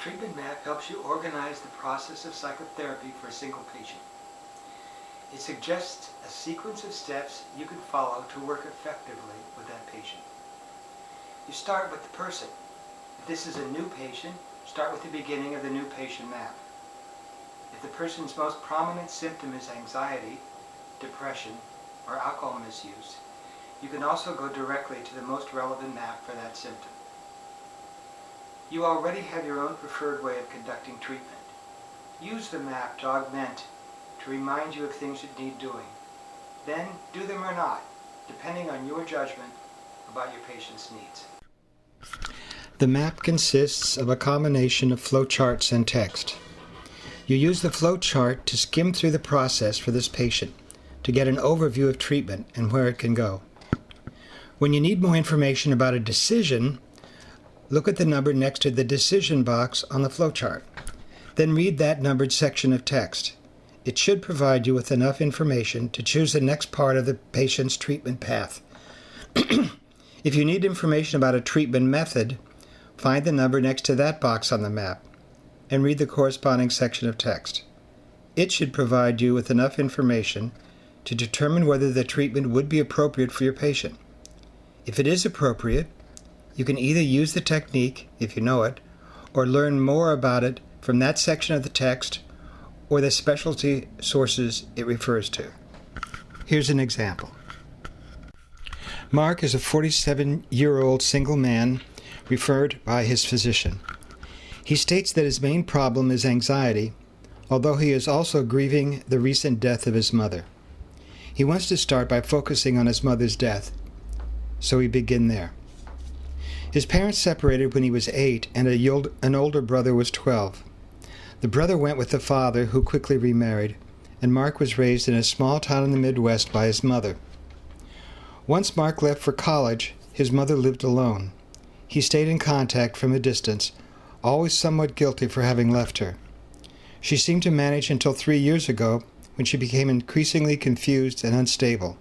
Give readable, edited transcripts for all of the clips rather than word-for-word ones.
treatment map helps you organize the process of psychotherapy for a single patient. It suggests a sequence of steps you can follow to work effectively with that patient. You start with the person. If this is a new patient, start with the beginning of the new patient map. If the person's most prominent symptom is anxiety, depression, or alcohol misuse, you can also go directly to the most relevant map for that symptom. You already have your own preferred way of conducting treatment. Use the map to augment, to remind you of things that need doing. Then do them or not, depending on your judgment about your patient's needs. The map consists of a combination of flowcharts and text. You use the flowchart to skim through the process for this patient, to get an overview of treatment and where it can go. When you need more information about a decision, look at the number next to the decision box on the flowchart. Then read that numbered section of text. It should provide you with enough information to choose the next part of the patient's treatment path. If you need information about a treatment method, find the number next to that box on the map and read the corresponding section of text. It should provide you with enough information to determine whether the treatment would be appropriate for your patient. If it is appropriate, you can either use the technique, if you know it, or learn more about it from that section of the text or the specialty sources it refers to. Here's an example. Mark is a 47-year-old single man referred by his physician. He states that his main problem is anxiety, although he is also grieving the recent death of his mother. He wants to start by focusing on his mother's death, so we begin there. His parents separated when he was 8 and an older brother was 12. The brother went with the father, who quickly remarried, and Mark was raised in a small town in the Midwest by his mother. Once Mark left for college, his mother lived alone. He stayed in contact from a distance, always somewhat guilty for having left her. She seemed to manage until 3 years ago, when she became increasingly confused and unstable.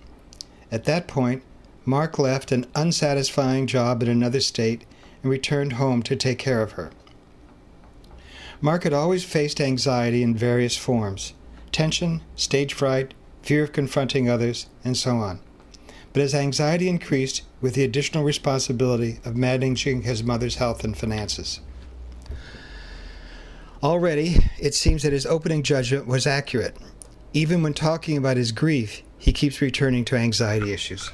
At that point, Mark left an unsatisfying job in another state and returned home to take care of her. Mark had always faced anxiety in various forms: tension, stage fright, fear of confronting others, and so on. But as anxiety increased with the additional responsibility of managing his mother's health and finances. Already, it seems that his opening judgment was accurate. Even when talking about his grief, he keeps returning to anxiety issues.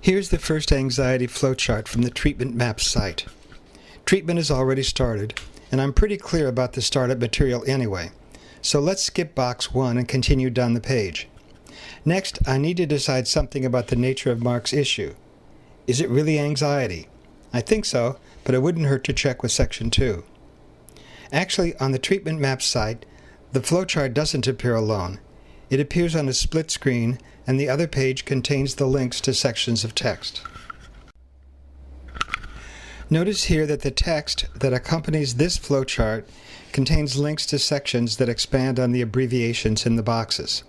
Here's the first anxiety flowchart from the Treatment Map site. Treatment has already started, and I'm pretty clear about the startup material anyway, so let's skip box 1 and continue down the page. Next, I need to decide something about the nature of Mark's issue. Is it really anxiety? I think so, but it wouldn't hurt to check with section 2. Actually, on the Treatment Map site, the flowchart doesn't appear alone. It appears on a split screen, and the other page contains the links to sections of text. Notice here that the text that accompanies this flowchart contains links to sections that expand on the abbreviations in the boxes.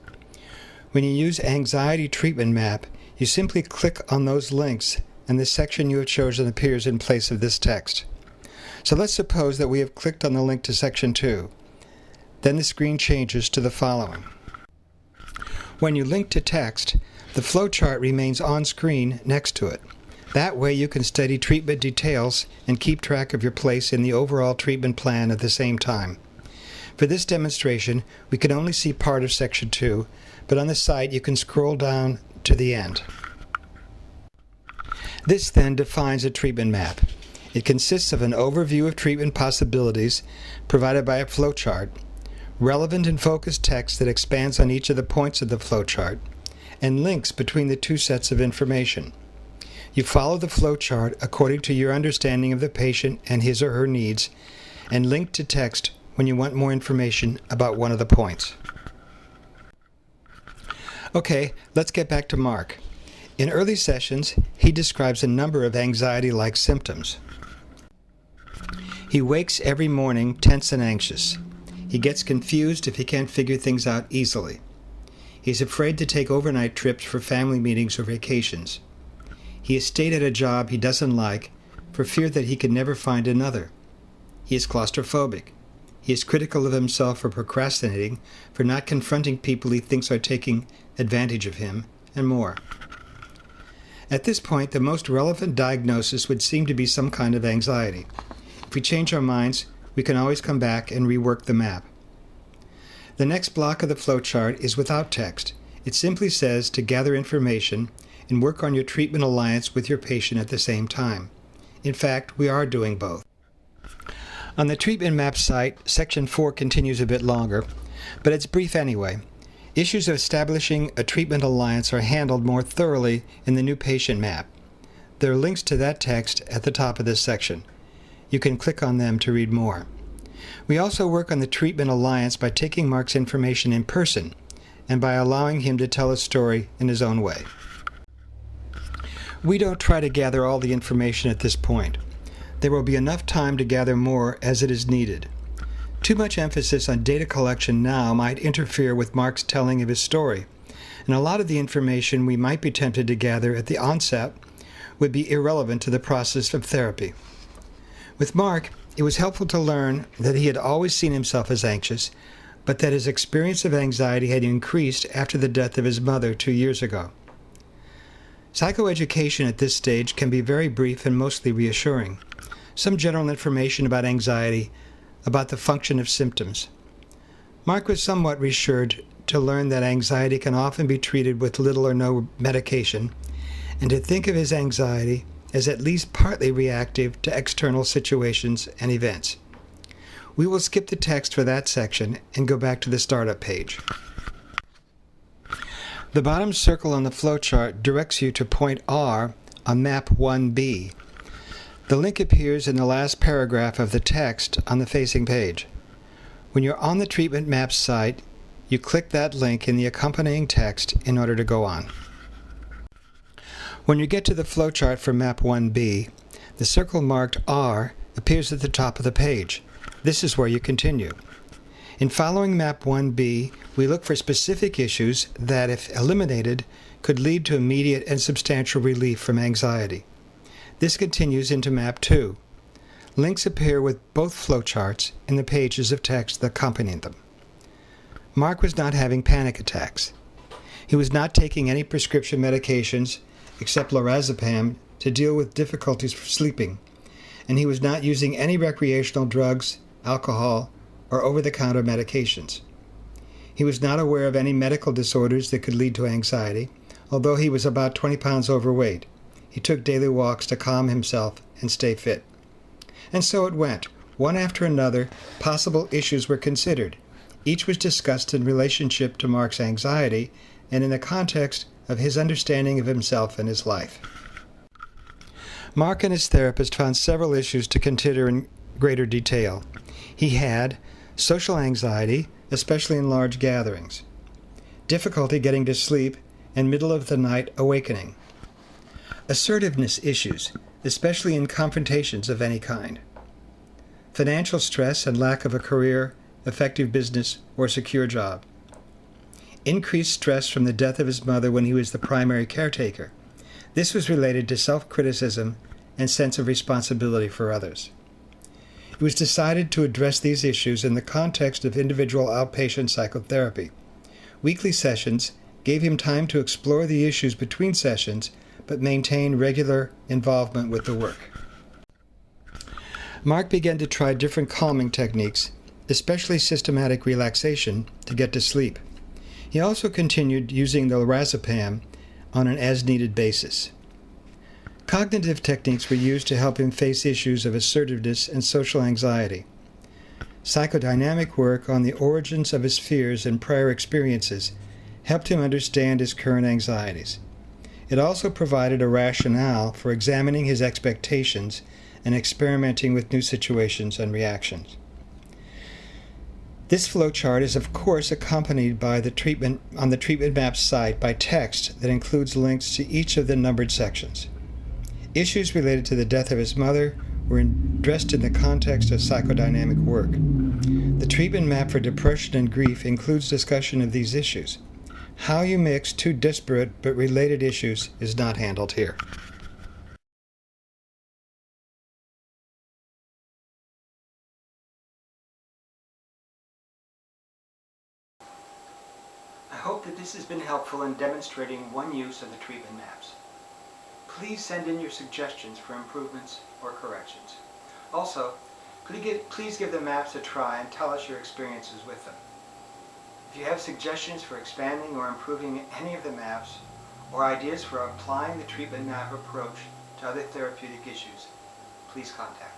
When you use Anxiety Treatment Map, you simply click on those links and the section you have chosen appears in place of this text. So let's suppose that we have clicked on the link to section 2. Then the screen changes to the following. When you link to text, the flowchart remains on screen next to it. That way you can study treatment details and keep track of your place in the overall treatment plan at the same time. For this demonstration, we can only see part of section 2, but on the site you can scroll down to the end. This then defines a treatment map. It consists of an overview of treatment possibilities provided by a flowchart, relevant and focused text that expands on each of the points of the flowchart, and links between the two sets of information. You follow the flowchart according to your understanding of the patient and his or her needs, and link to text when you want more information about one of the points. Okay, let's get back to Mark. In early sessions, he describes a number of anxiety-like symptoms. He wakes every morning tense and anxious. He gets confused if he can't figure things out easily. He's afraid to take overnight trips for family meetings or vacations. He has stayed at a job he doesn't like, for fear that he can never find another. He is claustrophobic. He is critical of himself for procrastinating, for not confronting people he thinks are taking advantage of him, and more. At this point, the most relevant diagnosis would seem to be some kind of anxiety. If we change our minds, we can always come back and rework the map. The next block of the flowchart is without text. It simply says to gather information and work on your treatment alliance with your patient at the same time. In fact, we are doing both. On the treatment map site, section 4 continues a bit longer, but it's brief anyway. Issues of establishing a treatment alliance are handled more thoroughly in the new patient map. There are links to that text at the top of this section. You can click on them to read more. We also work on the treatment alliance by taking Mark's information in person and by allowing him to tell a story in his own way. We don't try to gather all the information at this point. There will be enough time to gather more as it is needed. Too much emphasis on data collection now might interfere with Mark's telling of his story, and a lot of the information we might be tempted to gather at the onset would be irrelevant to the process of therapy. With Mark, it was helpful to learn that he had always seen himself as anxious, but that his experience of anxiety had increased after the death of his mother 2 years ago. Psychoeducation at this stage can be very brief and mostly reassuring. Some general information about anxiety, about the function of symptoms. Mark was somewhat reassured to learn that anxiety can often be treated with little or no medication, and to think of his anxiety as at least partly reactive to external situations and events. We will skip the text for that section and go back to the startup page. The bottom circle on the flowchart directs you to point R on map 1B. The link appears in the last paragraph of the text on the facing page. When you're on the treatment map site, you click that link in the accompanying text in order to go on. When you get to the flowchart for map 1B, the circle marked R appears at the top of the page. This is where you continue. In following map 1B, we look for specific issues that, if eliminated, could lead to immediate and substantial relief from anxiety. This continues into map 2. Links appear with both flowcharts in the pages of text that accompany them. Mark was not having panic attacks. He was not taking any prescription medications except lorazepam to deal with difficulties sleeping, and he was not using any recreational drugs, alcohol, or over-the-counter medications. He was not aware of any medical disorders that could lead to anxiety, although he was about 20 pounds overweight. He took daily walks to calm himself and stay fit. And so it went. One after another, possible issues were considered. Each was discussed in relationship to Mark's anxiety and in the context of his understanding of himself and his life. Mark and his therapist found several issues to consider in greater detail. He had social anxiety, especially in large gatherings, difficulty getting to sleep, and middle-of-the-night awakening. Assertiveness issues, especially in confrontations of any kind. Financial stress and lack of a career, effective business, or secure job. Increased stress from the death of his mother when he was the primary caretaker. This was related to self-criticism and sense of responsibility for others. It was decided to address these issues in the context of individual outpatient psychotherapy. Weekly sessions gave him time to explore the issues between sessions, but maintain regular involvement with the work. Mark began to try different calming techniques, especially systematic relaxation, to get to sleep. He also continued using the lorazepam on an as-needed basis. Cognitive techniques were used to help him face issues of assertiveness and social anxiety. Psychodynamic work on the origins of his fears and prior experiences helped him understand his current anxieties. It also provided a rationale for examining his expectations and experimenting with new situations and reactions. This flowchart is of course accompanied by the treatment on the treatment map site by text that includes links to each of the numbered sections. Issues related to the death of his mother were addressed in the context of psychodynamic work. The treatment map for depression and grief includes discussion of these issues. How you mix two disparate but related issues is not handled here. hope that this has been helpful in demonstrating one use of the treatment maps. Please send in your suggestions for improvements or corrections. Also, please give the maps a try and tell us your experiences with them. If you have suggestions for expanding or improving any of the maps, or ideas for applying the treatment map approach to other therapeutic issues, please contact